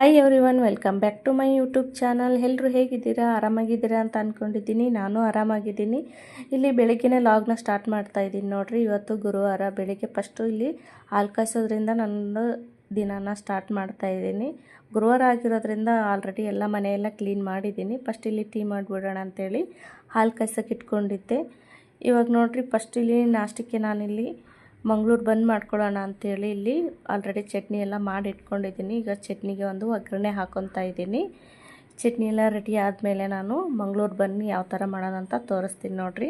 Hi everyone, welcome back to my YouTube channel. ಎಲ್ಲರೂ ಹೇಗಿದ್ದೀರಾ? ಆರಾಮಾಗಿದ್ದೀರಾ ಅಂತ ಅಂದ್ಕೊಂಡಿದ್ದೀನಿ. ನಾನು ಆರಾಮಾಗಿದ್ದೀನಿ. ಇಲ್ಲಿ ಬೆಳಗ್ಗೆನೇ ಲಾಗ್ನ ಸ್ಟಾರ್ಟ್ ಮಾಡ್ತಾ ಇದ್ದೀನಿ ನೋಡಿರಿ. ಇವತ್ತು ಗುರುವಾರ ಬೆಳಗ್ಗೆ ಫಸ್ಟು ಇಲ್ಲಿ ಹಾಲು ಕಾಯಿಸೋದ್ರಿಂದ ನನ್ನ ದಿನಾನ ಸ್ಟಾರ್ಟ್ ಮಾಡ್ತಾ ಇದ್ದೀನಿ. ಗುರುವಾರ ಆಗಿರೋದ್ರಿಂದ ಆಲ್ರೆಡಿ ಎಲ್ಲ ಮನೆಯೆಲ್ಲ ಕ್ಲೀನ್ ಮಾಡಿದ್ದೀನಿ. ಫಸ್ಟ್ ಇಲ್ಲಿ ಟೀ ಮಾಡಿಬಿಡೋಣ ಅಂಥೇಳಿ ಹಾಲು ಕಾಯ್ಸೋಕೆ ಇಟ್ಕೊಂಡಿದ್ದೆ. ಇವಾಗ ನೋಡಿರಿ, ಫಸ್ಟ್ ಇಲ್ಲಿ ನಾಷ್ಟಕ್ಕೆ ನಾನಿಲ್ಲಿ ಮಂಗಳೂರು ಬಂದ್ ಮಾಡ್ಕೊಳ್ಳೋಣ ಅಂಥೇಳಿ ಇಲ್ಲಿ ಆಲ್ರೆಡಿ ಚಟ್ನಿ ಎಲ್ಲ ಮಾಡಿ ಇಟ್ಕೊಂಡಿದ್ದೀನಿ. ಈಗ ಚಟ್ನಿಗೆ ಒಂದು ಒಗ್ಗರಣೆ ಹಾಕ್ಕೊತಾ ಇದ್ದೀನಿ. ಚಟ್ನಿ ಎಲ್ಲ ರೆಡಿ ಆದಮೇಲೆ ನಾನು ಮಂಗಳೂರು ಬನ್ನಿ ಯಾವ ಥರ ಮಾಡೋಣ ಅಂತ ತೋರಿಸ್ತೀನಿ ನೋಡಿರಿ.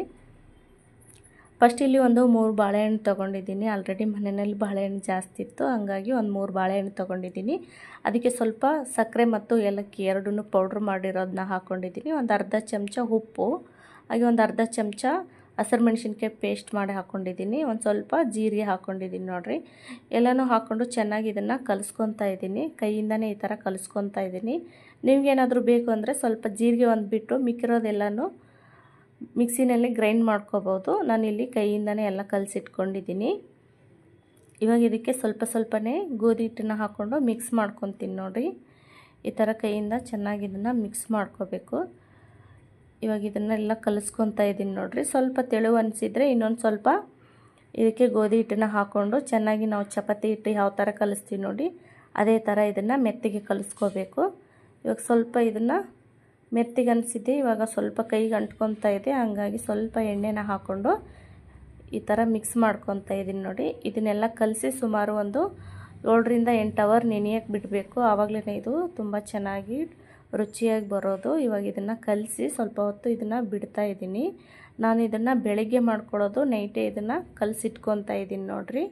ಫಸ್ಟ್ ಇಲ್ಲಿ ಒಂದು 3 ಬಾಳೆಹಣ್ಣು ತೊಗೊಂಡಿದ್ದೀನಿ. ಆಲ್ರೆಡಿ ಮನೆಯಲ್ಲಿ ಬಾಳೆಹಣ್ಣು ಜಾಸ್ತಿ ಇತ್ತು, ಹಾಗಾಗಿ ಒಂದು 3 ಬಾಳೆಹಣ್ಣು ತೊಗೊಂಡಿದ್ದೀನಿ. ಅದಕ್ಕೆ ಸ್ವಲ್ಪ ಸಕ್ಕರೆ ಮತ್ತು ಏಲಕ್ಕಿ ಎರಡನ್ನೂ ಪೌಡ್ರ್ ಮಾಡಿರೋದನ್ನ ಹಾಕ್ಕೊಂಡಿದ್ದೀನಿ. ಒಂದು ಅರ್ಧ ಚಮಚ ಉಪ್ಪು, ಹಾಗೆ ಒಂದು ಅರ್ಧ ಚಮಚ ಹಸಿರು ಮೆಣಸಿನ್ಕಾಯಿ ಪೇಸ್ಟ್ ಮಾಡಿ ಹಾಕ್ಕೊಂಡಿದ್ದೀನಿ. ಒಂದು ಸ್ವಲ್ಪ ಜೀರಿಗೆ ಹಾಕ್ಕೊಂಡಿದ್ದೀನಿ ನೋಡಿರಿ. ಎಲ್ಲನೂ ಹಾಕ್ಕೊಂಡು ಚೆನ್ನಾಗಿ ಇದನ್ನು ಕಲಿಸ್ಕೊತಾ ಇದ್ದೀನಿ. ಕೈಯಿಂದನೇ ಈ ಥರ ಕಲಿಸ್ಕೊತಾ ಇದ್ದೀನಿ. ನಿಮಗೇನಾದರೂ ಬೇಕು ಅಂದರೆ ಸ್ವಲ್ಪ ಜೀರಿಗೆ ಒಂದು ಬಿಟ್ಟು ಮಿಕ್ಕಿರೋದೆಲ್ಲನೂ ಮಿಕ್ಸಿನಲ್ಲಿ ಗ್ರೈಂಡ್ ಮಾಡ್ಕೋಬೋದು. ನಾನಿಲ್ಲಿ ಕೈಯಿಂದನೇ ಎಲ್ಲ ಕಲಸಿಟ್ಕೊಂಡಿದ್ದೀನಿ. ಇವಾಗ ಇದಕ್ಕೆ ಸ್ವಲ್ಪನೇ ಗೋಧಿ ಹಿಟ್ಟನ್ನು ಹಾಕ್ಕೊಂಡು ಮಿಕ್ಸ್ ಮಾಡ್ಕೊತೀನಿ ನೋಡಿರಿ. ಈ ಥರ ಕೈಯಿಂದ ಚೆನ್ನಾಗಿ ಇದನ್ನು ಮಿಕ್ಸ್ ಮಾಡ್ಕೋಬೇಕು. ಇವಾಗ ಇದನ್ನೆಲ್ಲ ಕಲಿಸ್ಕೊತಾ ಇದ್ದೀನಿ ನೋಡಿರಿ. ಸ್ವಲ್ಪ ತೆಳು ಅನಿಸಿದರೆ ಇನ್ನೊಂದು ಸ್ವಲ್ಪ ಇದಕ್ಕೆ ಗೋಧಿ ಹಿಟ್ಟನ್ನು ಹಾಕ್ಕೊಂಡು ಚೆನ್ನಾಗಿ ನಾವು ಚಪಾತಿ ಹಿಟ್ಟು ಯಾವ ಥರ ಕಲಿಸ್ತೀವಿ ನೋಡಿ, ಅದೇ ಥರ ಇದನ್ನು ಮೆತ್ತಗೆ ಕಲಿಸ್ಕೋಬೇಕು. ಇವಾಗ ಸ್ವಲ್ಪ ಇದನ್ನು ಮೆತ್ತಗೆ ಅನಿಸಿದೆ. ಇವಾಗ ಸ್ವಲ್ಪ ಕೈಗೆ ಅಂಟ್ಕೊತಾ ಇದೆ, ಹಾಗಾಗಿ ಸ್ವಲ್ಪ ಎಣ್ಣೆನ ಹಾಕ್ಕೊಂಡು ಈ ಥರ ಮಿಕ್ಸ್ ಮಾಡ್ಕೊತಾ ಇದ್ದೀನಿ ನೋಡಿ. ಇದನ್ನೆಲ್ಲ ಕಲಸಿ ಸುಮಾರು ಒಂದು 7ರಿಂದ 8 ಅವರ್ ನೆನೆಯೋಕ್ಕೆ ಬಿಡಬೇಕು. ಆವಾಗಲೇ ಇದು ತುಂಬ ಚೆನ್ನಾಗಿ ರುಚಿಯಾಗಿ ಬರೋದು. ಇವಾಗ ಇದನ್ನು ಕಲಸಿ ಸ್ವಲ್ಪ ಹೊತ್ತು ಇದನ್ನು ಬಿಡ್ತಾ ಇದ್ದೀನಿ. ನಾನು ಇದನ್ನು ಬೆಳಗ್ಗೆ ಮಾಡ್ಕೊಳ್ಳೋದು, ನೈಟೇ ಇದನ್ನು ಕಲಸಿಟ್ಕೊತಾ ಇದ್ದೀನಿ ನೋಡಿರಿ.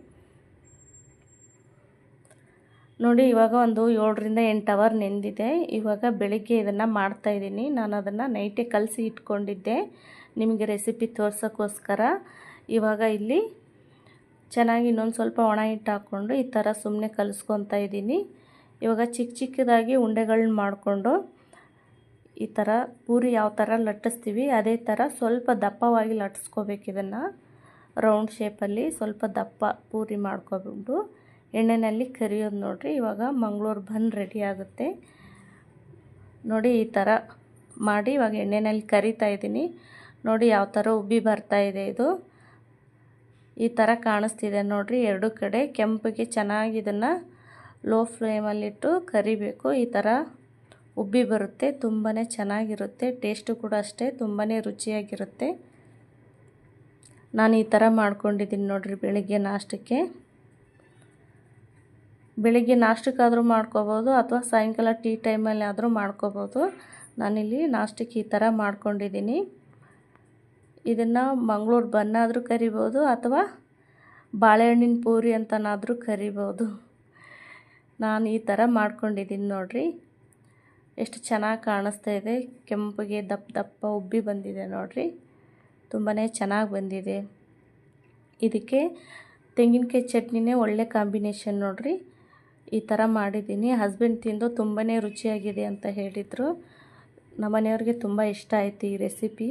ನೋಡಿ, ಇವಾಗ ಒಂದು 7ರಿಂದ 8 ಅವರ್ ನೆಂದಿದೆ. ಇವಾಗ ಬೆಳಗ್ಗೆ ಇದನ್ನು ಮಾಡ್ತಾಯಿದ್ದೀನಿ. ನಾನು ಅದನ್ನು ನೈಟೇ ಕಲಸಿ ಇಟ್ಕೊಂಡಿದ್ದೆ ನಿಮಗೆ ರೆಸಿಪಿ ತೋರ್ಸೋಕ್ಕೋಸ್ಕರ. ಇವಾಗ ಇಲ್ಲಿ ಚೆನ್ನಾಗಿ ಇನ್ನೊಂದು ಸ್ವಲ್ಪ ಒಣ ಹಿಟ್ಟು ಹಾಕ್ಕೊಂಡು ಈ ಥರ ಸುಮ್ಮನೆ ಕಲಿಸ್ಕೊತಾ ಇದ್ದೀನಿ. ಇವಾಗ ಚಿಕ್ಕದಾಗಿ ಉಂಡೆಗಳನ್ನ ಮಾಡಿಕೊಂಡು ಈ ಥರ ಪೂರಿ ಯಾವ ಥರ ಲಟ್ಟಿಸ್ತೀವಿ ಅದೇ ಥರ ಸ್ವಲ್ಪ ದಪ್ಪವಾಗಿ ಲಟ್ಟಿಸ್ಕೋಬೇಕು. ಇದನ್ನು ರೌಂಡ್ ಶೇಪಲ್ಲಿ ಸ್ವಲ್ಪ ದಪ್ಪ ಪೂರಿ ಮಾಡ್ಕೊಬಿಟ್ಟು ಎಣ್ಣೆಯಲ್ಲಿ ಕರಿಯೋದು ನೋಡಿರಿ. ಇವಾಗ ಮಂಗಳೂರು ಬನ್ ರೆಡಿ ಆಗುತ್ತೆ ನೋಡಿ. ಈ ಥರ ಮಾಡಿ ಇವಾಗ ಎಣ್ಣೆಯಲ್ಲಿ ಕರಿತಾ ಇದ್ದೀನಿ ನೋಡಿ. ಯಾವ ಥರ ಉಬ್ಬಿ ಬರ್ತಾ ಇದೆ, ಇದು ಈ ಥರ ಕಾಣಿಸ್ತಿದೆ ನೋಡಿರಿ. ಎರಡು ಕಡೆ ಕೆಂಪಿಗೆ ಚೆನ್ನಾಗಿ ಇದನ್ನು ಲೋ ಫ್ಲೇಮಲ್ಲಿಟ್ಟು ಕರಿಬೇಕು. ಈ ಥರ ಉಬ್ಬಿ ಬರುತ್ತೆ, ತುಂಬಾ ಚೆನ್ನಾಗಿರುತ್ತೆ. ಟೇಸ್ಟು ಕೂಡ ಅಷ್ಟೇ ತುಂಬಾ ರುಚಿಯಾಗಿರುತ್ತೆ. ನಾನು ಈ ಥರ ಮಾಡ್ಕೊಂಡಿದ್ದೀನಿ ನೋಡಿರಿ. ಬೆಳಿಗ್ಗೆ ನಾಷ್ಟಕ್ಕಾದರೂ ಮಾಡ್ಕೋಬೋದು ಅಥವಾ ಸಾಯಂಕಾಲ ಟೀ ಟೈಮಲ್ಲಿ ಆದರೂ ಮಾಡ್ಕೋಬೋದು. ನಾನಿಲ್ಲಿ ನಾಷ್ಟಕ್ಕೆ ಈ ಥರ ಮಾಡ್ಕೊಂಡಿದ್ದೀನಿ. ಇದನ್ನು ಮಂಗಳೂರು ಬನ್ನಾದರೂ ಕರಿಬೋದು ಅಥವಾ ಬಾಳೆಹಣ್ಣಿನ ಪೂರಿ ಅಂತನಾದರೂ ಕರಿಬೋದು. ನಾನು ಈ ಥರ ಮಾಡ್ಕೊಂಡಿದ್ದೀನಿ ನೋಡಿರಿ. ಎಷ್ಟು ಚೆನ್ನಾಗಿ ಕಾಣಿಸ್ತಾ ಇದೆ, ಕೆಂಪಗೆ ದಪ್ಪ ಉಬ್ಬಿ ಬಂದಿದೆ ನೋಡಿರಿ. ತುಂಬಾ ಚೆನ್ನಾಗಿ ಬಂದಿದೆ. ಇದಕ್ಕೆ ತೆಂಗಿನಕಾಯಿ ಚಟ್ನಿನೇ ಒಳ್ಳೆ ಕಾಂಬಿನೇಷನ್ ನೋಡಿರಿ. ಈ ಥರ ಮಾಡಿದ್ದೀನಿ. ಹಸ್ಬೆಂಡ್ ತಿಂದು ತುಂಬಾ ರುಚಿಯಾಗಿದೆ ಅಂತ ಹೇಳಿದರು. ನಮ್ಮನೆಯವ್ರಿಗೆ ತುಂಬ ಇಷ್ಟ ಆಯಿತು ಈ ರೆಸಿಪಿ.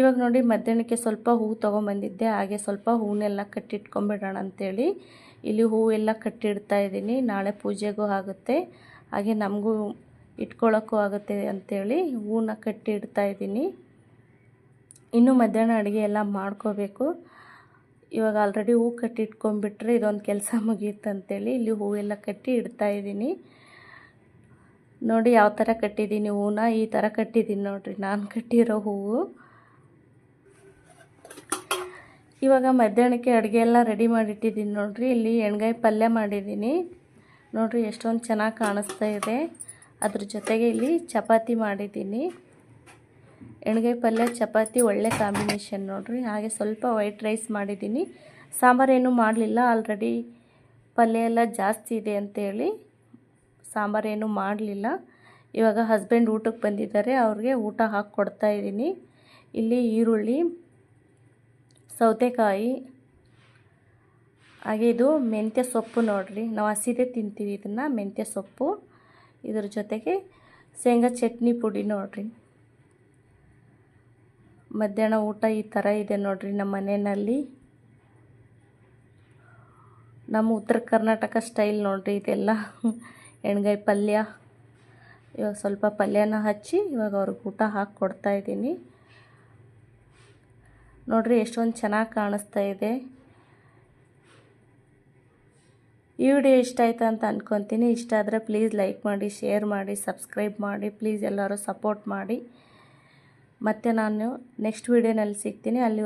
ಇವಾಗ ನೋಡಿ, ಮಧ್ಯಾಹ್ನಕ್ಕೆ ಸ್ವಲ್ಪ ಹೂವು ತೊಗೊಂಬಂದಿದ್ದೆ, ಹಾಗೆ ಸ್ವಲ್ಪ ಹೂವನ್ನೆಲ್ಲ ಕಟ್ಟಿಟ್ಕೊಂಬಿಡೋಣ ಅಂಥೇಳಿ ಇಲ್ಲಿ ಹೂವೆಲ್ಲ ಕಟ್ಟಿಡ್ತಾ ಇದ್ದೀನಿ. ನಾಳೆ ಪೂಜೆಗೂ ಆಗುತ್ತೆ, ಹಾಗೆ ನಮಗೂ ಇಟ್ಕೊಳ್ಳೋಕ್ಕೂ ಆಗುತ್ತೆ ಅಂಥೇಳಿ ಹೂವನ್ನ ಕಟ್ಟಿ ಇಡ್ತಾ ಇದ್ದೀನಿ. ಇನ್ನು ಮಧ್ಯಾಹ್ನ ಅಡುಗೆ ಎಲ್ಲ ಮಾಡ್ಕೋಬೇಕು. ಇವಾಗ ಆಲ್ರೆಡಿ ಹೂವು ಕಟ್ಟಿ ಇಟ್ಕೊಂಡ್ಬಿಟ್ರೆ ಇದೊಂದು ಕೆಲಸ ಮುಗಿಯುತ್ತಂತೇಳಿ ಇಲ್ಲಿ ಹೂವೆಲ್ಲ ಕಟ್ಟಿ ಇಡ್ತಾ ಇದ್ದೀನಿ ನೋಡಿ. ಯಾವ ಥರ ಕಟ್ಟಿದ್ದೀನಿ ಹೂವನ್ನ, ಈ ಥರ ಕಟ್ಟಿದ್ದೀನಿ ನೋಡಿರಿ ನಾನು ಕಟ್ಟಿರೋ ಹೂವು. ಇವಾಗ ಮಧ್ಯಾಹ್ನಕ್ಕೆ ಅಡುಗೆ ಎಲ್ಲ ರೆಡಿ ಮಾಡಿಟ್ಟಿದ್ದೀನಿ ನೋಡಿರಿ. ಇಲ್ಲಿ ಎಣ್ಗಾಯಿ ಪಲ್ಯ ಮಾಡಿದ್ದೀನಿ ನೋಡಿರಿ, ಎಷ್ಟೊಂದು ಚೆನ್ನಾಗಿ ಕಾಣಿಸ್ತಾ ಇದೆ. ಅದ್ರ ಜೊತೆಗೆ ಇಲ್ಲಿ ಚಪಾತಿ ಮಾಡಿದ್ದೀನಿ. ಎಣ್ಗಾಯಿ ಪಲ್ಯ ಚಪಾತಿ ಒಳ್ಳೆ ಕಾಂಬಿನೇಷನ್ ನೋಡಿರಿ. ಹಾಗೆ ಸ್ವಲ್ಪ ವೈಟ್ ರೈಸ್ ಮಾಡಿದ್ದೀನಿ. ಸಾಂಬಾರೇನು ಮಾಡಲಿಲ್ಲ, ಆಲ್ರೆಡಿ ಪಲ್ಯ ಎಲ್ಲ ಜಾಸ್ತಿ ಇದೆ ಅಂಥೇಳಿ ಸಾಂಬಾರೇನು ಮಾಡಲಿಲ್ಲ. ಇವಾಗ ಹಸ್ಬೆಂಡ್ ಊಟಕ್ಕೆ ಬಂದಿದ್ದಾರೆ, ಅವ್ರಿಗೆ ಊಟ ಹಾಕಿ ಕೊಡ್ತಾಯಿದ್ದೀನಿ. ಇಲ್ಲಿ ಈರುಳ್ಳಿ, ಸೌತೆಕಾಯಿ, ಹಾಗೆ ಇದು ಮೆಂತ್ಯ ಸೊಪ್ಪು ನೋಡಿರಿ. ನಾವು ಹಸಿದೇ ತಿಂತೀವಿ ಇದನ್ನು, ಮೆಂತ್ಯ ಸೊಪ್ಪು. ಇದ್ರ ಜೊತೆಗೆ ಶೇಂಗಾ ಚಟ್ನಿ ಪುಡಿ ನೋಡಿರಿ. ಮಧ್ಯಾಹ್ನ ಊಟ ಈ ಥರ ಇದೆ ನೋಡಿರಿ ನಮ್ಮ ಮನೆಯಲ್ಲಿ. ನಮ್ಮ ಉತ್ತರ ಕರ್ನಾಟಕ ಸ್ಟೈಲ್ ನೋಡಿರಿ ಇದೆಲ್ಲ. ಎಣ್ಗಾಯಿ ಪಲ್ಯ, ಇವಾಗ ಸ್ವಲ್ಪ ಪಲ್ಯನ ಹಚ್ಚಿ ಇವಾಗ ಅವ್ರಿಗೆ ಊಟ ಹಾಕಿ ಕೊಡ್ತಾಯಿದ್ದೀನಿ. ನೋಡಿರಿ ಎಷ್ಟೊಂದು ಚೆನ್ನಾಗಿ ಕಾಣಿಸ್ತಾ ಇದೆ. ಈ ವಿಡಿಯೋ ಇಷ್ಟ ಆಯ್ತು ಅಂತ ಅಂದ್ಕೊತೀನಿ. ಇಷ್ಟ ಆದರೆ ಪ್ಲೀಸ್ ಲೈಕ್ ಮಾಡಿ, ಶೇರ್ ಮಾಡಿ, ಸಬ್ಸ್ಕ್ರೈಬ್ ಮಾಡಿ. ಪ್ಲೀಸ್ ಎಲ್ಲರೂ ಸಪೋರ್ಟ್ ಮಾಡಿ. ಮತ್ತು ನಾನು ನೆಕ್ಸ್ಟ್ ವಿಡಿಯೋನಲ್ಲಿ ಸಿಗ್ತೀನಿ. ಅಲ್ಲಿ